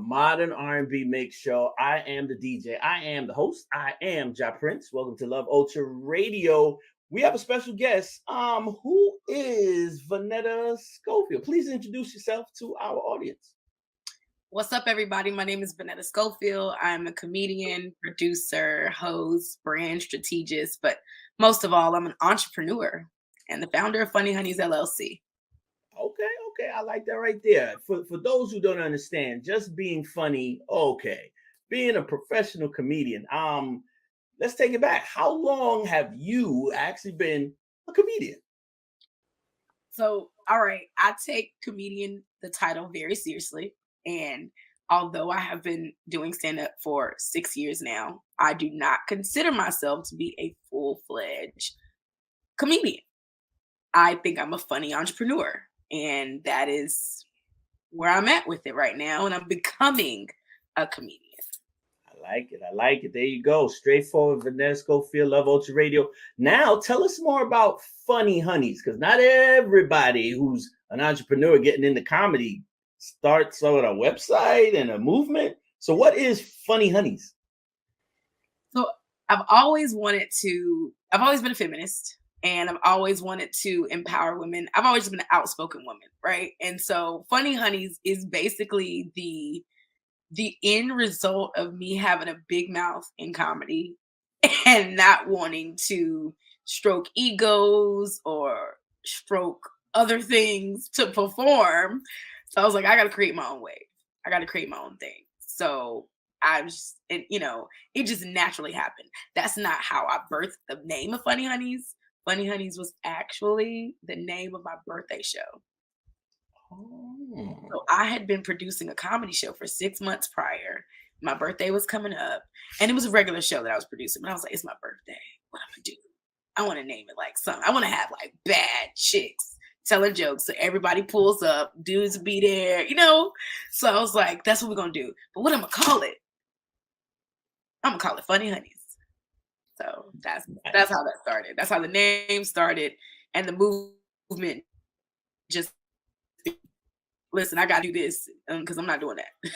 modern R&B mix show. I am the DJ. I am the host. I am Ja Prince. Welcome to Love Ultra Radio. We have a special guest. Who is Vanetta Schoefield? Please introduce yourself to our audience. What's up, everybody? My name is Vanetta Schoefield. I'm a comedian, producer, host, brand strategist, but most of all, I'm an entrepreneur and the founder of Funny Hunnyz LLC. Okay, I like that right there. For those who don't understand, just being funny, okay. Being a professional comedian, let's take it back. How long have you actually been a comedian? So, all right, I take comedian, the title, very seriously. And although I have been doing stand-up for 6 years now, I do not consider myself to be a full-fledged comedian. I think I'm a funny entrepreneur. And that is where I'm at with it right now. And I'm becoming a comedian. I like it. There you go. Straightforward Vanetta Schoefield, Love Ultra Radio. Now, tell us more about Funny Hunnyz, because not everybody who's an entrepreneur getting into comedy starts on a website and a movement. So what is Funny Hunnyz? So I've always been a feminist. And I've always wanted to empower women. I've always been an outspoken woman, right? And so Funny Hunnyz is basically the end result of me having a big mouth in comedy and not wanting to stroke egos or stroke other things to perform. So I was like, I got to create my own wave. I got to create my own thing. So it just naturally happened. That's not how I birthed the name of Funny Hunnyz. Funny Hunnyz was actually the name of my birthday show. Oh. So I had been producing a comedy show for 6 months prior. My birthday was coming up, and it was a regular show that I was producing. But I was like, it's my birthday. What am I gonna do? I want to name it like something. I want to have like bad chicks telling jokes, so everybody pulls up, dudes be there, So I was like, that's what we're gonna do. But what am I gonna call it? I'm gonna call it Funny Hunnyz. So that's how that started. That's how the name started, and the movement just listen. I gotta do this because I'm not doing that.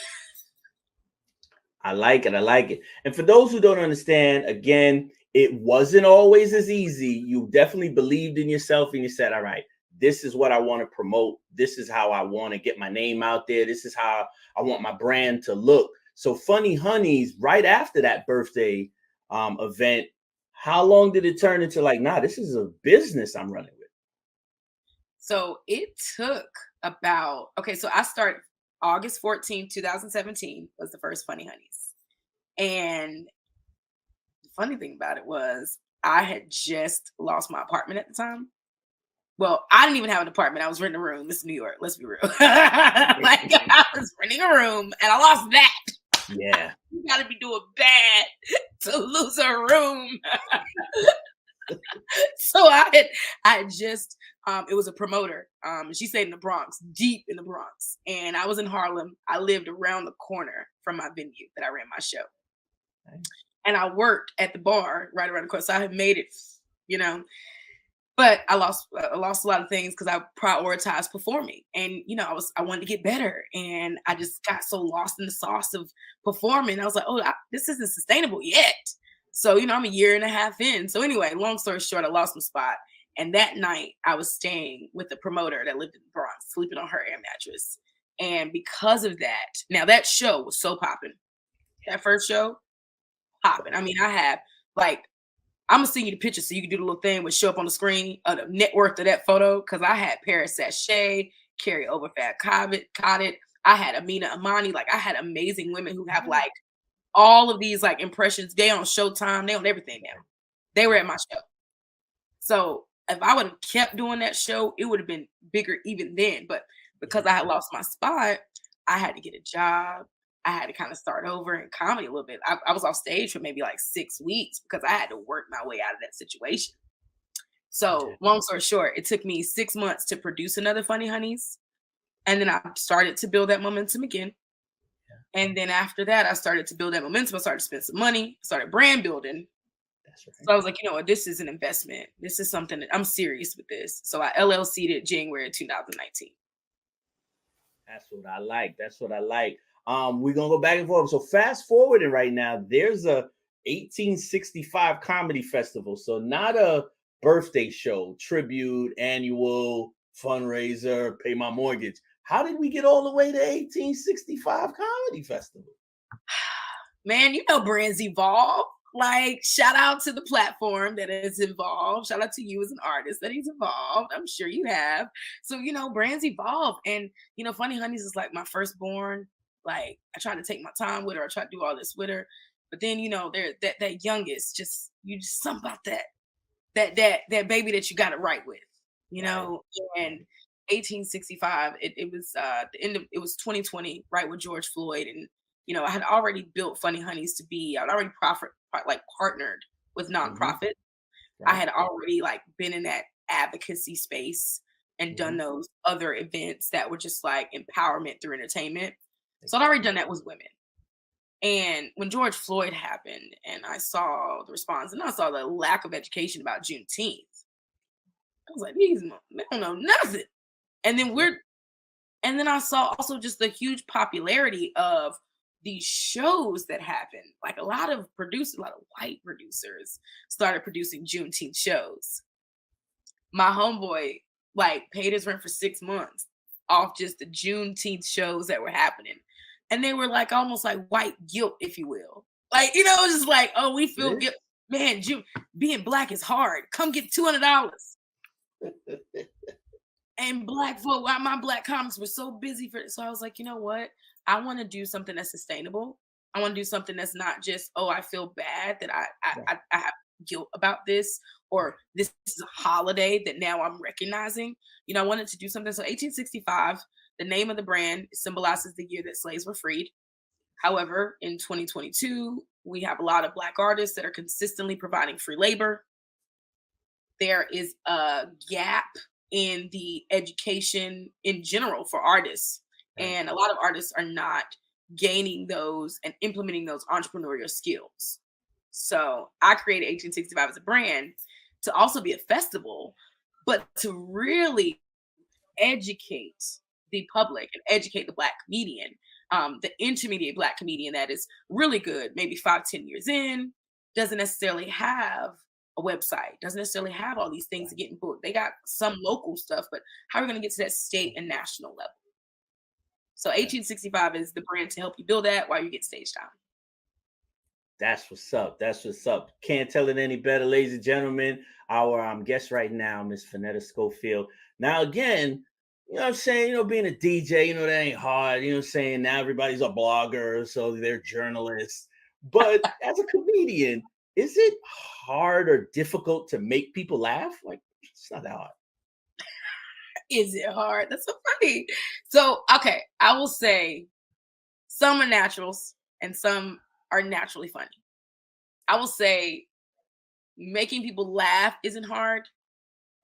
I like it. And for those who don't understand, again, it wasn't always as easy. You definitely believed in yourself, and you said, "All right, this is what I want to promote. This is how I want to get my name out there. This is how I want my brand to look." So, Funny Hunnyz, right after that birthday event, how long did it turn into like, nah, this is a business I'm running with? So it took so I started August 14th, 2017 was the first Funny Hunnyz. And the funny thing about it was I had just lost my apartment at the time. Well, I didn't even have an apartment. I was renting a room. This is New York. Let's be real. I was renting a room and I lost that. Yeah. You gotta be doing bad to lose a room. So I had just it was a promoter. She stayed in the Bronx, deep in the Bronx. And I was in Harlem. I lived around the corner from my venue that I ran my show. Nice. And I worked at the bar right around the corner. So I had made it, But I lost a lot of things because I prioritized performing, and I wanted to get better, and I just got so lost in the sauce of performing. I was like, this isn't sustainable yet. So I'm a year and a half in. So anyway, long story short, I lost my spot, and that night I was staying with a promoter that lived in the Bronx, sleeping on her air mattress, and because of that, now that show was so popping. That first show, popping. I mean, I have I'm gonna send you the picture so you can do the little thing which show up on the screen of the net worth of that photo. Because I had Paris Sachet, Carrie Overfat Cotted. I had Amina Amani. I had amazing women who have all of these impressions. They on Showtime. They on everything now. They were at my show. So if I would have kept doing that show, it would have been bigger even then. But because I had lost my spot, I had to get a job. I had to kind of start over in comedy a little bit. I was off stage for maybe 6 weeks because I had to work my way out of that situation. So long story short, it took me 6 months to produce another Funny Hunnyz. And then I started to build that momentum again. Yeah. And then after that, I started to build that momentum. I started to spend some money, started brand building. That's right. So I was like, this is an investment. This is something that I'm serious with this. So I LLC'd it January 2019. That's what I like. We're gonna go back and forth. So fast forwarding right now, there's a 1865 comedy festival. So not a birthday show, tribute, annual fundraiser, pay my mortgage. How did we get all the way to 1865 comedy festival? Man, you know brands evolve. Like, shout out to the platform that is involved. Shout out to you as an artist that is involved. I'm sure you have. So, you know, brands evolve. And, you know, Funny Hunnyz is like my firstborn. Like, I try to take my time with her. I try to do all this with her. But then, you know, there that youngest, just something about that baby that you got it right with, you know. And 1865, it was the end of it was 2020, right, with George Floyd. And you know, I had already built Funny Hunnyz to be, I'd already partnered with Mhm. nonprofit. I Right. had already like been in that advocacy space and done Mhm. those other events that were just like empowerment through entertainment. So I'd already Exactly. done that with women. And when George Floyd happened and I saw the response and I saw the lack of education about Juneteenth, I was like, they don't know nothing. And then Yeah. and then I saw also just the huge popularity of these shows that happened. Like a lot of white producers started producing Juneteenth shows. My homeboy like paid his rent for 6 months off just the Juneteenth shows that were happening. And they were like almost like white guilt, if you will. Like, you know, it was just like, oh, we It feel is. guilt. Man, being black is hard. Come get $200. And black folk, my black comics were so busy for it. So I was like, you know what? I want to do something that's sustainable. I want to do something that's not just, oh, I feel bad that Right. I have guilt about this, or Right. this is a holiday that now I'm recognizing. You know, I wanted to do something. So 1865, the name of the brand symbolizes the year that slaves were freed. However, in 2022, we have a lot of black artists that are consistently providing free labor. There is a gap in the education in general for artists. Right. And a lot of artists are not gaining those and implementing those entrepreneurial skills. So I created 1865 as a brand to also be a festival, but to really educate the public and educate the black comedian, the intermediate black comedian that is really good, maybe 5, 10 years in, doesn't necessarily have a website, doesn't necessarily have all these things to Right. get in book. They got some local stuff, but how are we going to get to that state and national level? So Right. 1865 is the brand to help you build that while you get stage time. That's what's up. That's what's up. Can't tell it any better, ladies and gentlemen. Our guest right now, Miss Vanetta Schoefield. Now, again, you know what I'm saying? You know, being a DJ, you know, that ain't hard. You know what I'm saying? Now everybody's a blogger, so they're journalists. But as a comedian, is it hard or difficult to make people laugh? Like, it's not that hard. Is it hard? That's so funny. So, okay, I will say some are naturals and some are naturally funny. I will say making people laugh isn't hard,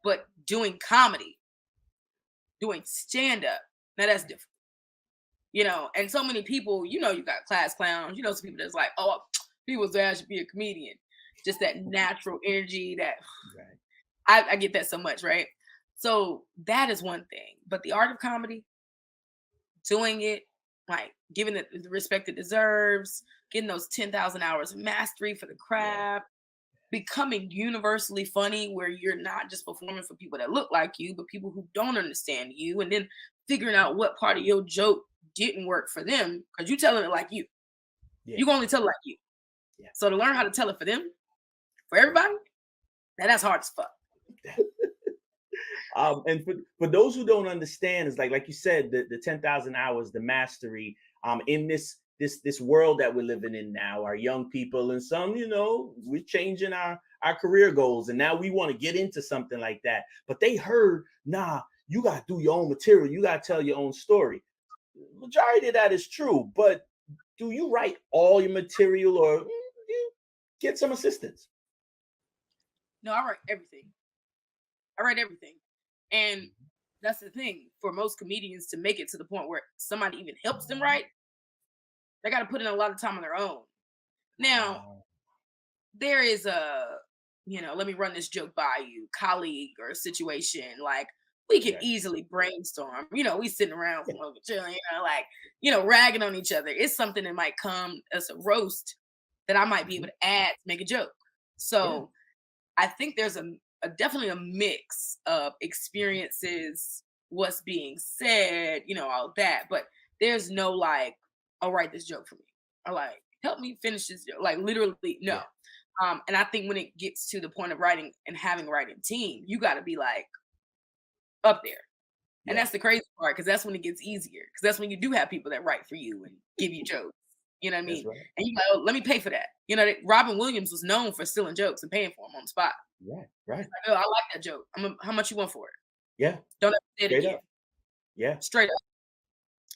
but doing comedy, doing stand up, now that's different. You know, and so many people, you know, you got class clowns, you know, some people that's like, oh, people's ass should be a comedian. Just that natural energy that Right. I get that so much, right? So that is one thing. But the art of comedy, doing it, like giving it the respect it deserves, getting those 10,000 hours of mastery for the Yeah. craft, becoming universally funny where you're not just performing for people that look like you, but people who don't understand you, and then figuring out what part of your joke didn't work for them because you telling it like you. Yeah. You can only tell it like you. Yeah. So to learn how to tell it for them, for everybody, now that's hard as fuck. And for those who don't understand, it's like you said, the 10,000 hours, the mastery, in this world that we're living in now, our young people and some, you know, we're changing our career goals, and now we want to get into something like that. But they heard, nah, you gotta do your own material, you gotta tell your own story. Majority of that is true, but do you write all your material, or you get some assistance? No, I write everything. I write everything. And that's the thing for most comedians to make it to the point where somebody even helps them write, they got to put in a lot of time on their own. Now, Uh, there is a, you know, let me run this joke by you, colleague or situation like, we can easily brainstorm. You know, we sitting around smoking, chilling, you know, like, you know, ragging on each other. It's something that might come as a roast that I might be able to add to make a joke. So I think there's definitely a mix of experiences, what's being said, you know, all that. But there's no like, I'll write this joke for me. Or like, help me finish this joke. Like literally, no. And I think when it gets to the point of writing and having a writing team, you got to be like up there. And that's the crazy part, because that's when it gets easier. Because that's when you do have people that write for you and give you jokes. You know what I mean? Right. And you like, oh, let me pay for that. You know, Robin Williams was known for stealing jokes and paying for them on the spot. Right. Like, oh, I like that joke. How much you want for it? Yeah. Don't ever say it Straight again. up. Yeah. Straight up.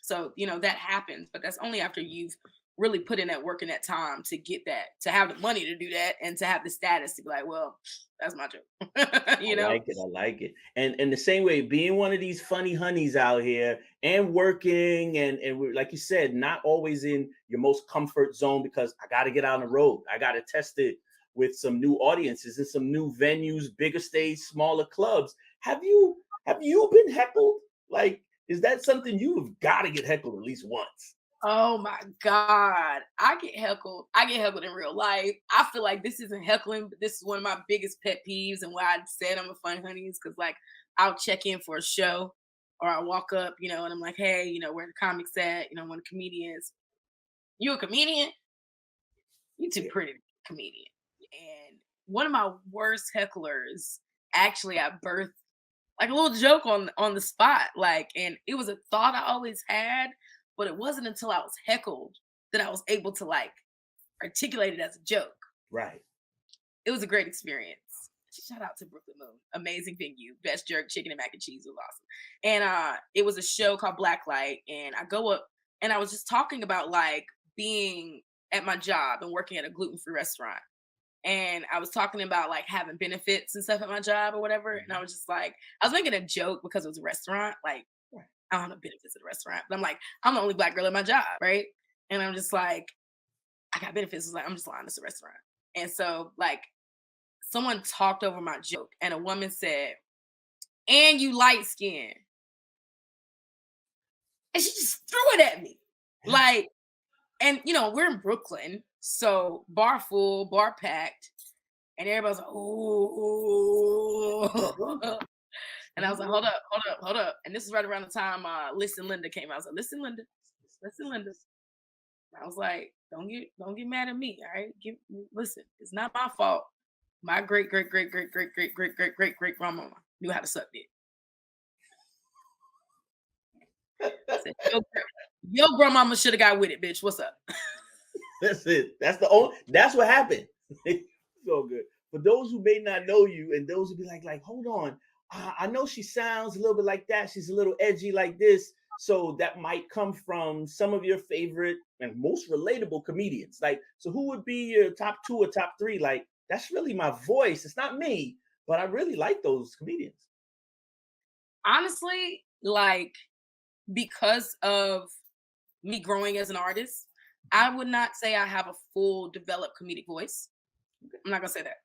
So, you know, that happens, but that's only after you've really put in that work and that time to get that, to have the money to do that, and to have the status to be like, well, that's my joke. You know? I like it. And in the same way, being one of these funny honeys out here and working and we're, like you said, not always in your most comfort zone, because I got to get out on the road. I got to test it with some new audiences and some new venues, bigger stage, smaller clubs. Have you been heckled? Like, is that something you've got to get heckled at least once? Oh my God. I get heckled. I get heckled in real life. I feel like this isn't heckling, but this is one of my biggest pet peeves, and why I said I'm a Funny Hunnyz, because like I'll check in for a show, or I walk up, you know, and I'm like, hey, you know, where the comics at? You know, one of the comedians. You a comedian? You too pretty to be a comedian. And one of my worst hecklers, actually, I birthed like a little joke on the spot. Like, and it was a thought I always had, but it wasn't until I was heckled that I was able to like articulate it as a joke. Right. It was a great experience. Shout out to Brooklyn Moon. Amazing venue. Best jerk chicken and mac and cheese was awesome. And it was a show called Blacklight. And I go up and I was just talking about like being at my job and working at a gluten-free restaurant. And I was talking about like having benefits and stuff at my job or whatever. And I was just like, I was making a joke because it was a restaurant. Like, I don't have benefits at the restaurant, but I'm like, I'm the only Black girl at my job, right? And I'm just like, I got benefits. It's like, I'm just lying, it's a restaurant. And so like someone talked over my joke, and a woman said, and you light skinned. And she just threw it at me. Like, and you know, we're in Brooklyn, so bar full, bar packed, and everybody's like, oh. And I was like, hold up. And this is right around the time Listen Linda came out. I was like, listen, Linda. And I was like, don't get mad at me, all right? Listen, it's not my fault. My great grandmama knew how to suck dick. I said, your grandmama should have got with it, bitch. What's up? That's it. That's what happened. So good. For those who may not know you, and those who be like, hold on. I know she sounds a little bit like that. She's a little edgy like this. So that might come from some of your favorite and most relatable comedians. Like, so who would be your top 2 or top 3? Like, that's really my voice. It's not me, but I really like those comedians. Honestly, like, because of me growing as an artist, I would not say I have a full developed comedic voice. I'm not gonna say that.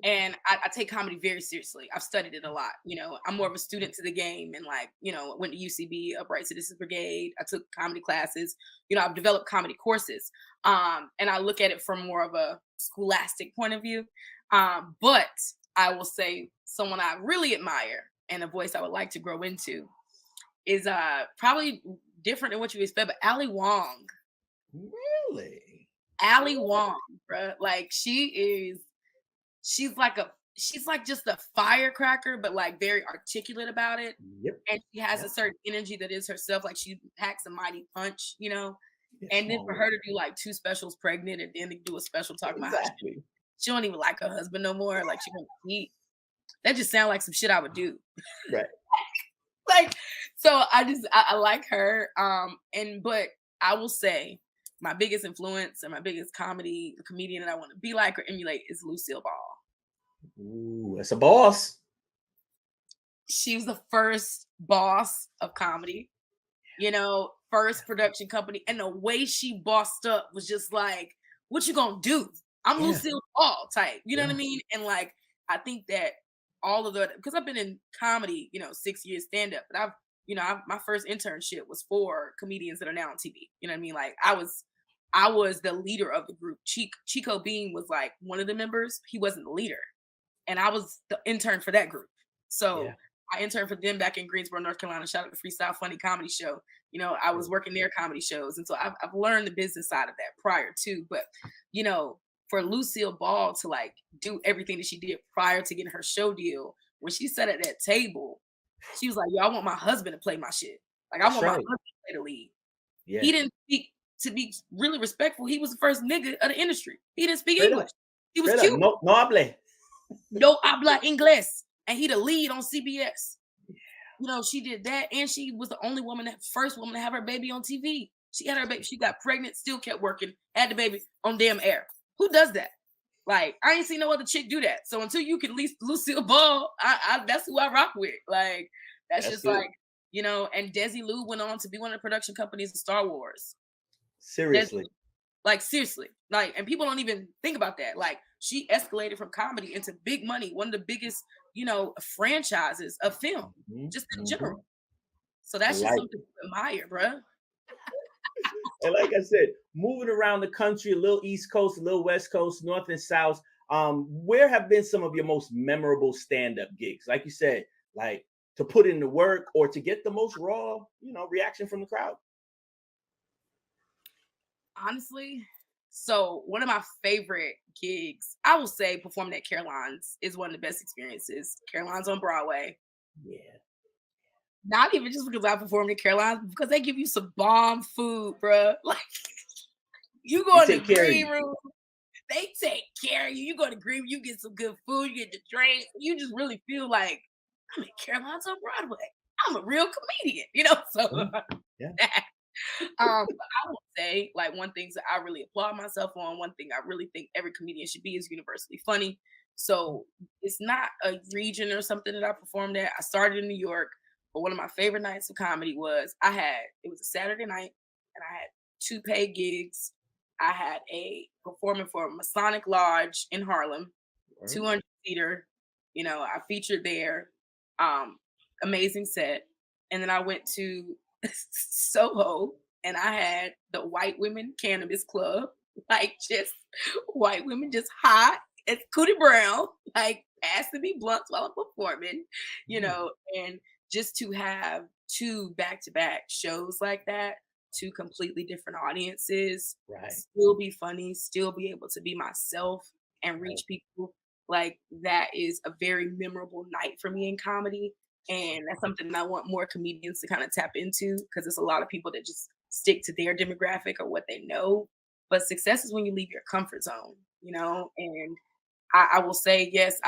And I take comedy very seriously. I've studied it a lot. You know, I'm more of a student to the game, and like, you know, went to UCB, Upright Citizens Brigade. I took comedy classes. You know, I've developed comedy courses. And I look at it from more of a scholastic point of view. But I will say someone I really admire and a voice I would like to grow into is probably different than what you expect, but Ali Wong. Really? Ali Wong, bro. Like, she's like just a firecracker, but like very articulate about it. Yep. And she has a certain energy that is herself. Like, she packs a mighty punch, you know. And then for her to do like 2 specials pregnant, and then to do a special talking about how she don't even like her husband no more. Like, she won't eat. That just sounds like some shit I would do. Right. Like, so I like her. But I will say my biggest influence and my biggest comedian that I want to be like or emulate is Lucille Ball. Ooh, that's a boss. She was the first boss of comedy, you know, first production company. And the way she bossed up was just like, what you gonna do? I'm Lucille Ball type, you know what I mean? And like, I think that all of the, because I've been in comedy, 6 years stand up, but my first internship was for comedians that are now on TV. You know what I mean? Like I was the leader of the group. Chico Bean was like one of the members. He wasn't the leader, and I was the intern for that group. So Yeah. I interned for them back in Greensboro, North Carolina. Shout out to Freestyle Funny Comedy Show. I was working their comedy shows, and so I've learned the business side of that prior to. But for Lucille Ball to like do everything that she did prior to getting her show deal, when she sat at that table, she was like, "Yo, I want my husband to play my shit. Like I want my husband to play the lead." Yeah. He didn't speak, to be really respectful. He was the first nigga of the industry. He didn't speak Straight English. up. He was Straight cute. up. No hable. No habla inglés. And he the lead on CBS. She did that, and she was the only first woman to have her baby on TV. She had her baby. She got pregnant, still kept working, had the baby on damn air. Who does that? Like, I ain't seen no other chick do that. So until you can at least Lucille Ball, that's who I rock with. Like, that's just good. Like, and Desi Lou went on to be one of the production companies of Star Wars. Seriously. Seriously. Like, and people don't even think about that. Like, she escalated from comedy into big money, one of the biggest, franchises of film, just in general. So that's just something to admire, bro. And like I said, moving around the country, a little East Coast, a little West Coast, North and South, where have been some of your most memorable stand-up gigs? Like you said, like to put in the work or to get the most raw, reaction from the crowd? Honestly, so one of my favorite gigs, I will say performing at Caroline's is one of the best experiences. Caroline's on Broadway. Yeah. Not even just because I performed at Caroline's, because they give you some bomb food, bro. Like, you go in the green room, they take care of you. You go to green room, you get some good food, you get the drink. You just really feel like, I'm at Caroline's on Broadway. I'm a real comedian, So yeah. I would say, like, one thing that I really applaud myself on, one thing I really think every comedian should be is universally funny. So it's not a region or something that I performed at. I started in New York, but one of my favorite nights of comedy was it was a Saturday night, and I had 2 paid gigs. I had a performing for Masonic Lodge in Harlem, 200-seater. I featured there. Amazing set. And then I went to Soho, and I had the White Women Cannabis Club, like just white women just hot as Cootie Brown, like passing me blunts while I'm performing, and just to have 2 back-to-back shows like that, 2 completely different audiences, still be funny, still be able to be myself and reach people, like that is a very memorable night for me in comedy. And that's something that I want more comedians to kind of tap into, because there's a lot of people that just stick to their demographic or what they know. But success is when you leave your comfort zone, and I will say, yes,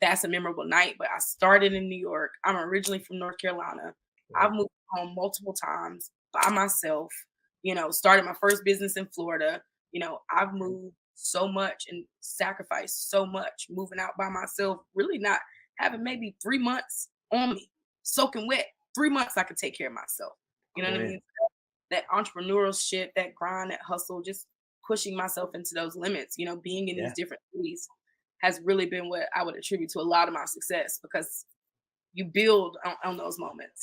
that's a memorable night, but I started in New York. I'm originally from North Carolina. I've moved home multiple times by myself, started my first business in Florida. I've moved so much and sacrificed so much moving out by myself, really not having maybe 3 months on me, soaking wet. 3 months I could take care of myself. You know what I mean? That entrepreneurial shit, that grind, that hustle, just pushing myself into those limits, being in these different cities has really been what I would attribute to a lot of my success, because you build on those moments,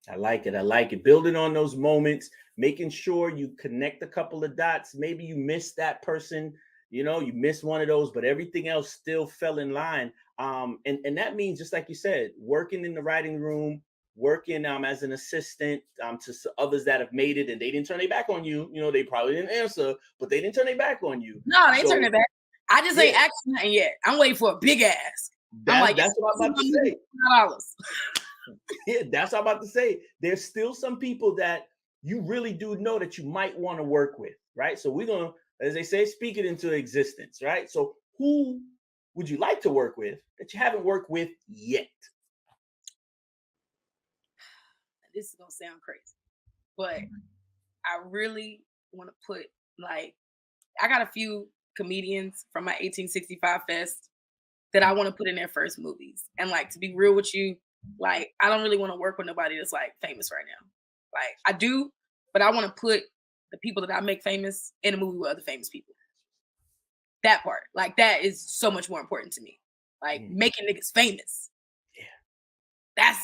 I like it. I like it. Building on those moments, making sure you connect a couple of dots. Maybe you missed that person, you missed one of those, but everything else still fell in line. And that means, just like you said, working in the writing room, working as an assistant to others that have made it, and they didn't turn their back on you. They probably didn't answer, but they didn't turn their back on you. No, they turned their back. I just ain't asking nothing yet. I'm waiting for a big ask. That's what I'm about to say. Yeah, that's what I'm about to say. There's still some people that you really do know that you might want to work with, right? So we're going to, as they say, speak it into existence, right? So who would you like to work with that you haven't worked with yet? This is going to sound crazy, but I really want to put, I got a few comedians from my 1865 Fest that I want to put in their first movies. And to be real with you, I don't really want to work with nobody that's famous right now. I do, but I want to put the people that I make famous in a movie with other famous people. That part, that is so much more important to me. like making niggas famous. Yeah.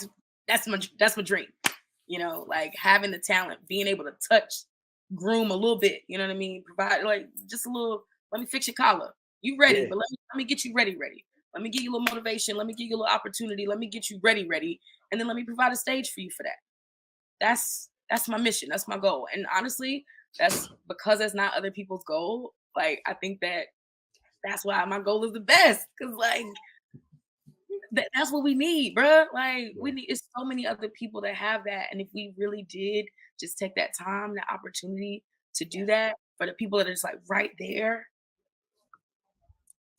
That's my dream. You know, like having the talent, being able to touch, groom a little bit, you know what I mean? Provide like just a little, let me fix your collar. You ready, but let me get you ready. Let me give you a little motivation. Let me give you a little opportunity. Let me get you ready. And then let me provide a stage for you for that. That's my mission. That's my goal. And honestly, that's because that's not other people's goal. Like, I think that's why my goal is the best. Cause like, that's what we need, bro. Like we need, it's so many other people that have that. And if we really did just take that time, the opportunity to do that for the people that are just like right there.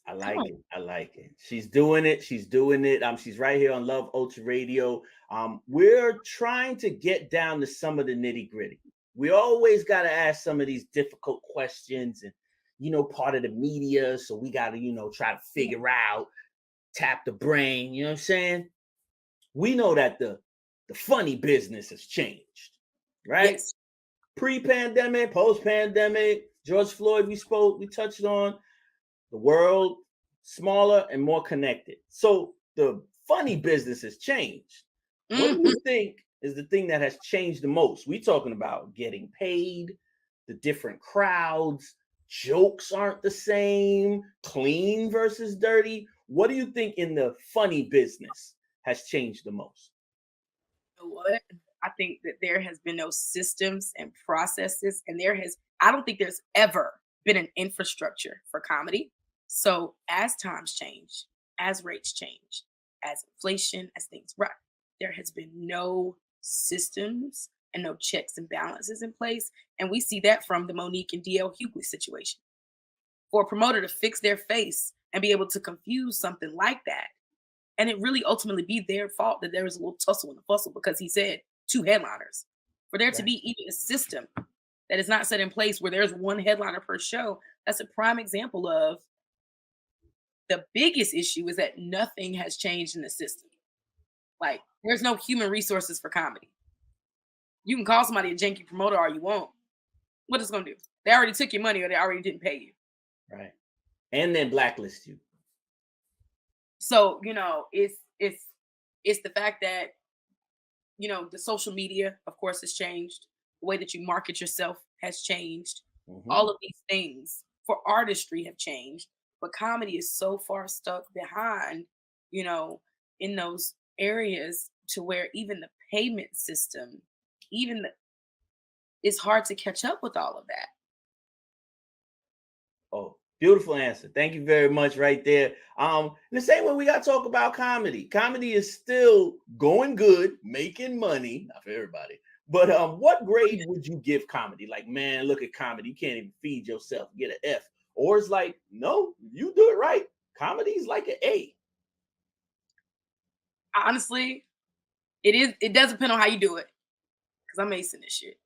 I like it. I like it. She's doing it. She's doing it. She's right here on Love Ultra Radio. We're trying to get down to some of the nitty gritty. We always got to ask some of these difficult questions, and part of the media. So we got to try to figure out, tap the brain. You know what I'm saying? We know that the funny business has changed, right? Yes. Pre-pandemic, post-pandemic, George Floyd. We touched on. The world smaller and more connected. So the funny business has changed. What do you think is the thing that has changed the most? We talking about getting paid, the different crowds, jokes aren't the same, clean versus dirty. What do you think in the funny business has changed the most? What? I think that there has been no systems and processes, and I don't think there's ever been an infrastructure for comedy. So as times change, as rates change, as inflation, as things rise, there has been no systems and no checks and balances in place. And we see that from the Monique and DL Hughley situation. For a promoter to fix their face and be able to confuse something like that, and it really ultimately be their fault that there was a little tussle and a fussle because he said 2 headliners. For there to be even a system that is not set in place where there's 1 headliner per show, that's a prime example of the biggest issue is that nothing has changed in the system. Like, there's no human resources for comedy. You can call somebody a janky promoter all you want. What it's going to do? They already took your money or they already didn't pay you. Right. And then blacklist you. So, it's the fact that, the social media, of course, has changed. The way that you market yourself has changed. All of these things for artistry have changed. But comedy is so far stuck behind, in those areas to where even the payment system, it's hard to catch up with all of that. Oh, beautiful answer. Thank you very much right there. The same way we got to talk about comedy. Comedy is still going good, making money, not for everybody. But what grade would you give comedy? Like, man, look at comedy. You can't even feed yourself. Get an F. Or it's like, no, you do it right. Comedy is like an A. Honestly, it does depend on how you do it. Because I'm acing this shit.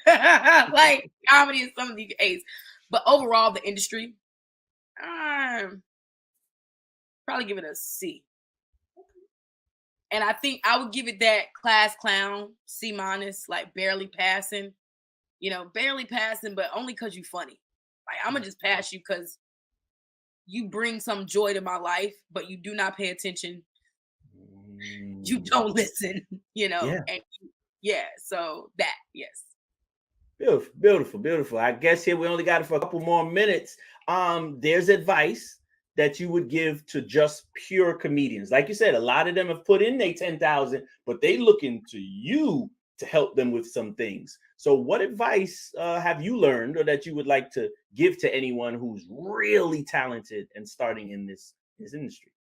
Like, comedy is something you can ace. But overall, the industry, probably give it a C. And I think I would give it that class clown, C-, like barely passing. Barely passing, but only because you funny. Like, I'm going to just pass you because you bring some joy to my life, but you do not pay attention. You don't listen, and so that, yes. Beautiful, beautiful, beautiful. I guess here we only got it for a couple more minutes. There's advice that you would give to just pure comedians. Like you said, a lot of them have put in their 10,000, but they looking to you to help them with some things. So what advice have you learned or that you would like to give to anyone who's really talented and starting in this industry?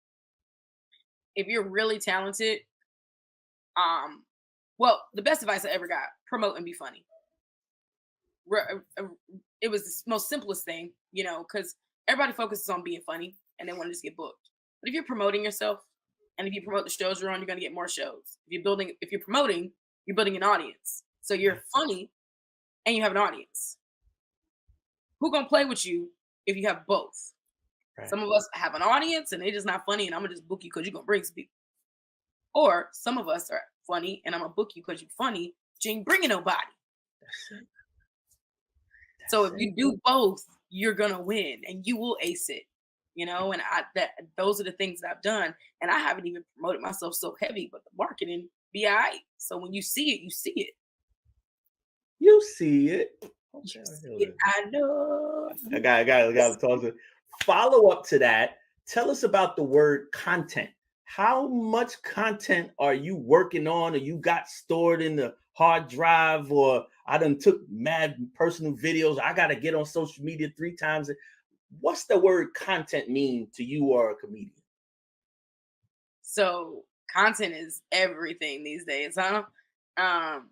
If you're really talented, well, the best advice I ever got, promote and be funny. It was the most simplest thing, because everybody focuses on being funny and they want to just get booked. But if you're promoting yourself and if you promote the shows you're on, you're going to get more shows. If you're promoting, you're building an audience. So you're funny and you have an audience. Who going to play with you if you have both? Right. Some of us have an audience and they just not funny and I'm going to just book you because you're going to bring some people. Or some of us are funny and I'm going to book you because you're funny, but you ain't bringing nobody. So if you do both, you're going to win and you will ace it. And those are the things that I've done. And I haven't even promoted myself so heavy, but the marketing be all right. So when you see it, you see it. You see it. You Okay, see it. I know. I got to talk to. Follow up to that. Tell us about the word content. How much content are you working on, or you got stored in the hard drive, or I done took mad personal videos. I got to get on social media 3 times. What's the word content mean to you or a comedian? So content is everything these days, huh? Um,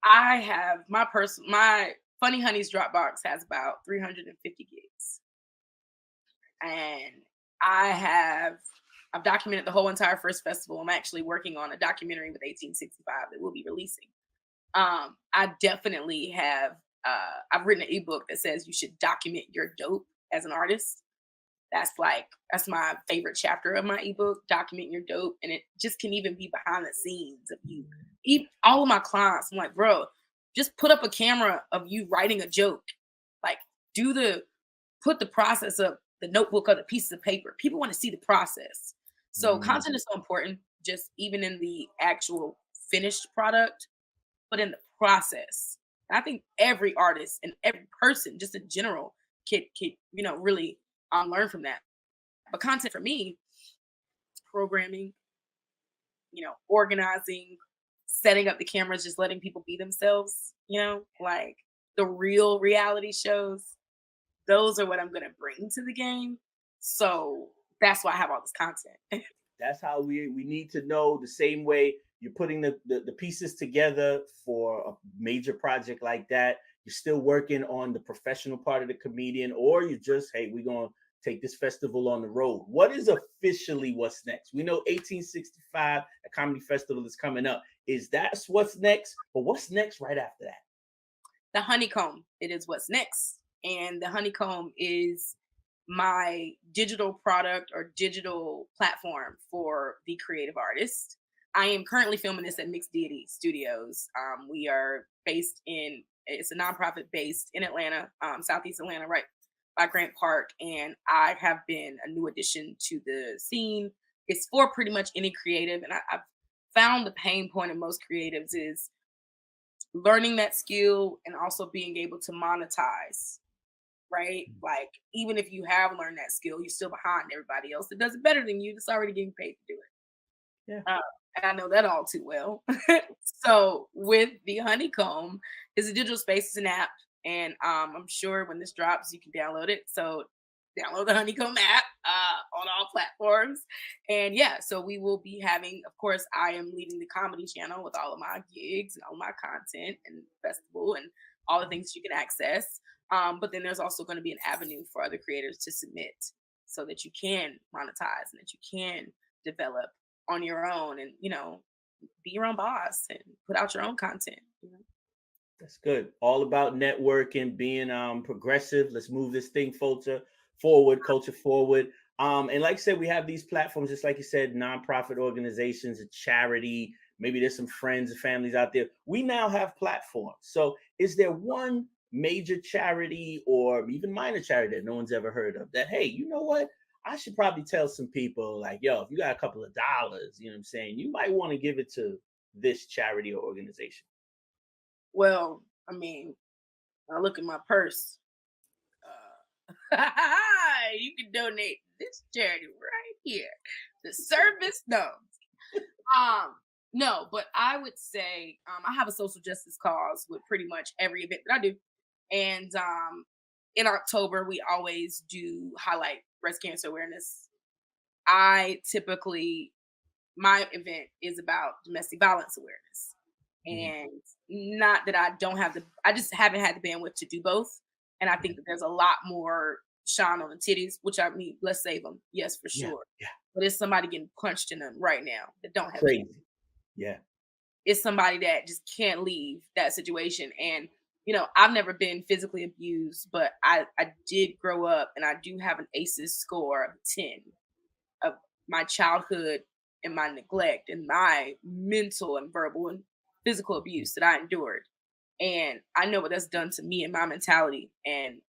I have my Funny Hunnyz Dropbox has about 350 gigs, and I've documented the whole entire first festival. I'm actually working on a documentary with 1865 that we'll be releasing. I definitely have. I've written an ebook that says you should document your dope as an artist. That's my favorite chapter of my ebook. Document your dope, and it just can even be behind the scenes of you. All of my clients, I'm like, bro, just put up a camera of you writing a joke. Like, put the process of the notebook or the pieces of paper. People want to see the process. So content is so important, just even in the actual finished product, but in the process. And I think every artist and every person, just in general, could really learn from that. But content for me, programming, organizing, setting up the cameras, just letting people be themselves, like the real reality shows. Those are what I'm going to bring to the game. So that's why I have all this content. That's how we need to know. The same way you're putting the pieces together for a major project like that, you're still working on the professional part of the comedian, or you just, hey, we're going to take this festival on the road. What is officially what's next? We know 1865, a comedy festival, is coming up. Is that what's next? But what's next right after that? The Honeycomb, it is what's next. And the Honeycomb is my digital product or digital platform for the creative artist. I am currently filming this at Mixed Deity Studios. We are it's a nonprofit based in Atlanta, Southeast Atlanta, right by Grant Park. And I have been a new addition to the scene. It's for pretty much any creative. And I've found the pain point of most creatives is learning that skill and also being able to monetize, right? Like, even if you have learned that skill, you're still behind everybody else that does it better than you, that's already getting paid to do it. Yeah. And I know that all too well. So with the Honeycomb, it's a digital space, it's an app, and I'm sure when this drops, you can download it. So download the Honeycomb app on all platforms. And yeah, so we will be having, of course, I am leading the comedy channel with all of my gigs and all my content and festival and all the things you can access. But then there's also going to be an avenue for other creators to submit so that you can monetize and that you can develop on your own and, be your own boss and put out your own content. That's good. All about networking, being progressive. Let's move this thing culture forward. And like I said, we have these platforms, just like you said, nonprofit organizations, a charity. Maybe there's some friends and families out there. We now have platforms. So is there one major charity or even minor charity that no one's ever heard of that, hey, you know what? I should probably tell some people, like, yo, if you got a couple of dollars, you know what I'm saying, you might want to give it to this charity or organization. Well, I mean, I look at my purse. You can donate this charity right here. The service, no. No, but I would say I have a social justice cause with pretty much every event that I do. And in October, we always do highlight breast cancer awareness. My event is about domestic violence awareness. And not that I just haven't had the bandwidth to do both. And I think that there's a lot more shine on the titties, which I mean, let's save them. Yes, for sure. Yeah. But it's somebody getting punched in them right now that don't have Crazy. kids. Yeah. It's somebody that just can't leave that situation. And, I've never been physically abused, but I did grow up and I do have an ACEs score of 10 of my childhood and my neglect and my mental and verbal and physical abuse that I endured. And I know what that's done to me and my mentality. And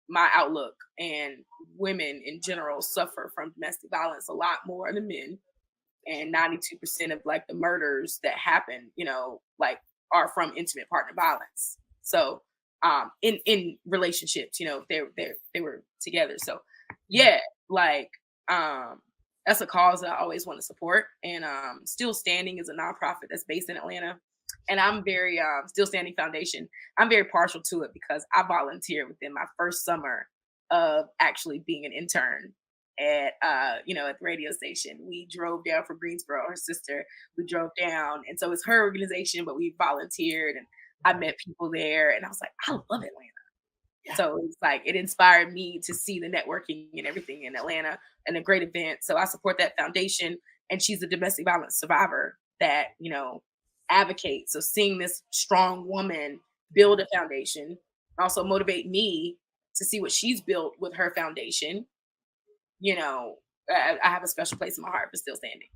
my outlook. And women in general suffer from domestic violence a lot more than men. And 92% of like the murders that happen, like are from intimate partner violence. So in relationships, they were together. So yeah, like that's a cause that I always want to support. And Still Standing is a nonprofit that's based in Atlanta. And I'm very Still Standing Foundation. I'm very partial to it because I volunteered within my first summer of actually being an intern at at the radio station. We drove down from Greensboro, her sister. We drove down, and so it's her organization, but we volunteered, and I met people there, and I was like, I love Atlanta. Yeah. So it's like it inspired me to see the networking and everything in Atlanta and a great event. So I support that foundation, and she's a domestic violence survivor that advocates. So seeing this strong woman build a foundation also motivate me to see what she's built with her foundation. I have a special place in my heart for Still Standing.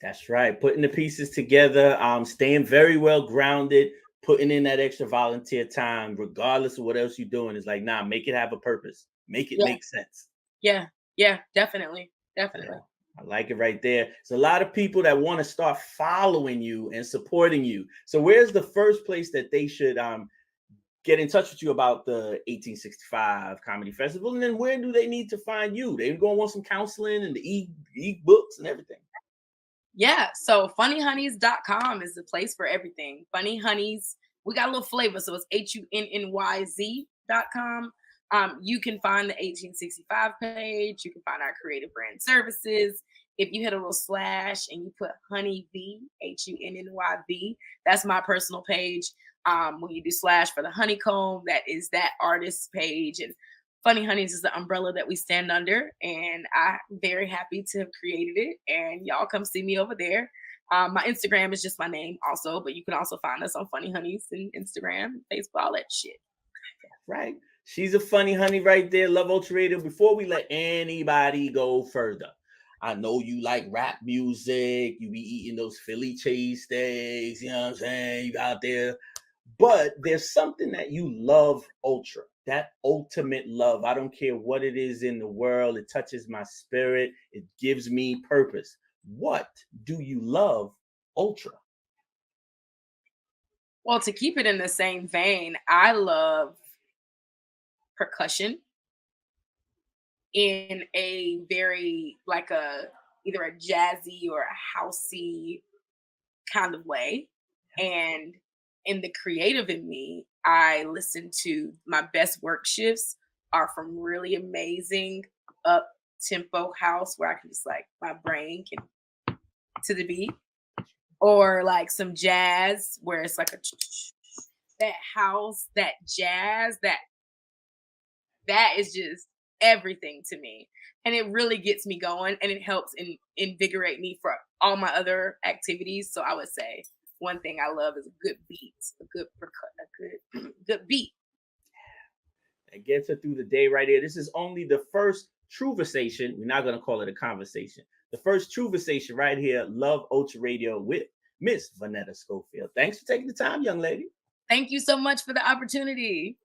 That's right. Putting the pieces together, staying very well grounded, putting in that extra volunteer time, regardless of what else you're doing. Is like, nah, make it have a purpose. Make it make sense. Yeah, definitely. Definitely. Yeah, I like it right there. There's a lot of people that want to start following you and supporting you. So where's the first place that they should get in touch with you about the 1865 Comedy Festival? And then where do they need to find you? They're going to want some counseling and the e-books and everything. Yeah, so funnyhunnyz.com is the place for everything. Funny Hunnyz, we got a little flavor, so it's HUNNYZ.com. You can find the 1865 page. You can find our creative brand services. If you hit a little slash and you put Honey V, HUNNYV, that's my personal page. When you do slash for the Honeycomb, that is that artist's page. And Funny Hunnyz is the umbrella that we stand under, and I'm very happy to have created it. And y'all come see me over there. My Instagram is just my name also, but you can also find us on Funny Hunnyz and Instagram, Facebook, all that shit. Right. She's a funny honey right there. Love Ultra Radio. Before we let anybody go further, I know you like rap music. You be eating those Philly cheesesteaks. You know what I'm saying? You out there. But there's something that you love ultra, that ultimate love. I don't care what it is in the world. It touches my spirit. It gives me purpose. What do you love ultra? Well, to keep it in the same vein, I love percussion in a very either a jazzy or a housey kind of way. And in the creative in me, I listen to my best work shifts are from really amazing up tempo house where I can just like my brain can to the beat, or like some jazz where it's like that house, that jazz, that is just everything to me. And it really gets me going, and it helps invigorate me for all my other activities. So I would say one thing I love is a good beat, a good beat. It gets her through the day right here. This is only the first TruVersation. We're not going to call it a conversation. The first TruVersation right here. Love Ultra Radio with Miss Vanetta Schoefield. Thanks for taking the time, young lady. Thank you so much for the opportunity.